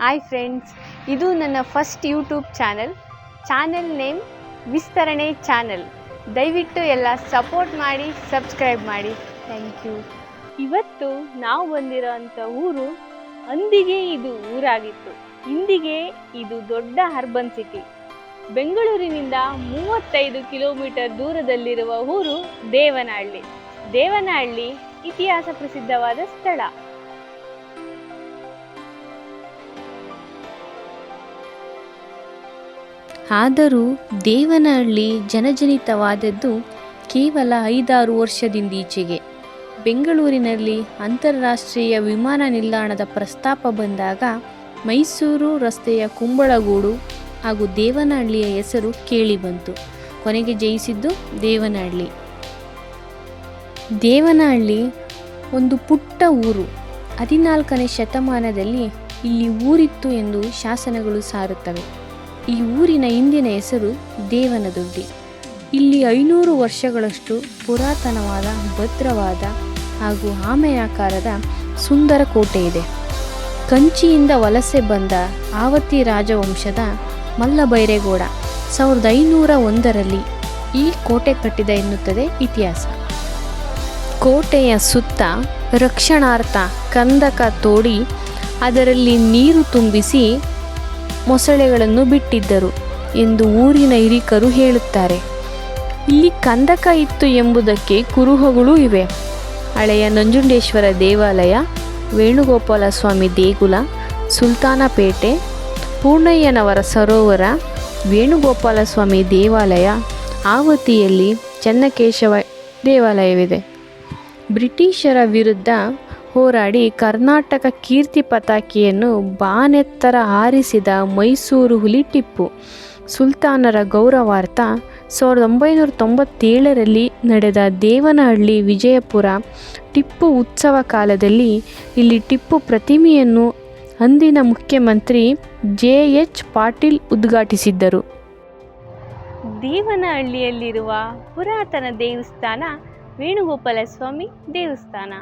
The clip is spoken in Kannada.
ಹಾಯ್ ಫ್ರೆಂಡ್ಸ್, ಇದು ನನ್ನ ಫಸ್ಟ್ ಯೂಟ್ಯೂಬ್ ಚಾನಲ್ ನೇಮ್ ವಿಸ್ತರಣೆ ಚಾನಲ್. ದಯವಿಟ್ಟು ಎಲ್ಲ ಸಪೋರ್ಟ್ ಮಾಡಿ, ಸಬ್ಸ್ಕ್ರೈಬ್ ಮಾಡಿ. Thank you. ಇವತ್ತು ನಾವು ಬಂದಿರೋಂಥ ಊರು ಅಂದಿಗೆ. ಇದು ಊರಾಗಿತ್ತು. ಇಂದಿಗೆ ಇದು ದೊಡ್ಡ ಅರ್ಬನ್ ಸಿಟಿ. ಬೆಂಗಳೂರಿನಿಂದ 35 ಕಿಲೋಮೀಟರ್ ದೂರದಲ್ಲಿರುವ ಊರು ದೇವನಹಳ್ಳಿ. ದೇವನಹಳ್ಳಿ ಇತಿಹಾಸ ಪ್ರಸಿದ್ಧವಾದ ಸ್ಥಳ. ಆದರೂ ದೇವನಹಳ್ಳಿ ಜನಜನಿತವಾದದ್ದು ಕೇವಲ 5-6 ವರ್ಷದಿಂದೀಚೆಗೆ. ಬೆಂಗಳೂರಿನಲ್ಲಿ ಅಂತಾರಾಷ್ಟ್ರೀಯ ವಿಮಾನ ನಿಲ್ದಾಣದ ಪ್ರಸ್ತಾಪ ಬಂದಾಗ ಮೈಸೂರು ರಸ್ತೆಯ ಕುಂಬಳಗೂಡು ಹಾಗೂ ದೇವನಹಳ್ಳಿಯ ಹೆಸರು ಕೇಳಿಬಂತು. ಕೊನೆಗೆ ಜಯಿಸಿದ್ದು ದೇವನಹಳ್ಳಿ. ದೇವನಹಳ್ಳಿ ಒಂದು ಪುಟ್ಟ ಊರು. 14ನೇ ಶತಮಾನದಲ್ಲಿ ಇಲ್ಲಿ ಊರಿತ್ತು ಎಂದು ಶಾಸನಗಳು ಸಾರುತ್ತವೆ. ಈ ಊರಿನ ಹಿಂದಿನ ಹೆಸರು ದೇವನದೊಡ್ಡಿ. ಇಲ್ಲಿ 500 ವರ್ಷಗಳಷ್ಟು ಪುರಾತನವಾದ, ಭದ್ರವಾದ ಹಾಗೂ ಆಮೆಯಾಕಾರದ ಸುಂದರ ಕೋಟೆ ಇದೆ. ಕಂಚಿಯಿಂದ ವಲಸೆ ಬಂದ ಆವತಿ ರಾಜವಂಶದ ಮಲ್ಲಬೈರೇಗೌಡ 1501ರಲ್ಲಿ ಈ ಕೋಟೆ ಕಟ್ಟಿದ ಎನ್ನುತ್ತದೆ ಇತಿಹಾಸ. ಕೋಟೆಯ ಸುತ್ತ ರಕ್ಷಣಾರ್ಥ ಕಂದಕ ತೋಡಿ ಅದರಲ್ಲಿ ನೀರು ತುಂಬಿಸಿ ಮೊಸಳೆಗಳನ್ನು ಬಿಟ್ಟಿದ್ದರು ಎಂದು ಊರಿನ ಹಿರಿಕರು ಹೇಳುತ್ತಾರೆ. ಇಲ್ಲಿ ಕಂದಕ ಇತ್ತು ಎಂಬುದಕ್ಕೆ ಕುರುಹುಗಳೂ ಇವೆ. ಹಳೆಯ ನಂಜುಂಡೇಶ್ವರ ದೇವಾಲಯ, ವೇಣುಗೋಪಾಲ ಸ್ವಾಮಿ ದೇಗುಲ, ಸುಲ್ತಾನಪೇಟೆ, ಪೂರ್ಣಯ್ಯನವರ ಸರೋವರ, ವೇಣುಗೋಪಾಲ ಸ್ವಾಮಿ ದೇವಾಲಯ, ಆವತಿಯಲ್ಲಿ ಚೆನ್ನಕೇಶವ ದೇವಾಲಯವಿದೆ. ಬ್ರಿಟಿಷರ ವಿರುದ್ಧ ಹೋರಾಡಿ ಕರ್ನಾಟಕ ಕೀರ್ತಿ ಪತಾಕೆಯನ್ನು ಬಾನೆತ್ತರ ಹಾರಿಸಿದ ಮೈಸೂರು ಹುಲಿ ಟಿಪ್ಪು ಸುಲ್ತಾನರ ಗೌರವಾರ್ಥ 1997ರಲ್ಲಿ ನಡೆದ ದೇವನಹಳ್ಳಿ ವಿಜಯಪುರ ಟಿಪ್ಪು ಉತ್ಸವ ಕಾಲದಲ್ಲಿ ಇಲ್ಲಿ ಟಿಪ್ಪು ಪ್ರತಿಮೆಯನ್ನು ಅಂದಿನ ಮುಖ್ಯಮಂತ್ರಿ JH ಪಾಟೀಲ್ ಉದ್ಘಾಟಿಸಿದ್ದರು. ದೇವನಹಳ್ಳಿಯಲ್ಲಿರುವ ಪುರಾತನ ದೇವಸ್ಥಾನ ವೇಣುಗೋಪಾಲ ಸ್ವಾಮಿ ದೇವಸ್ಥಾನ.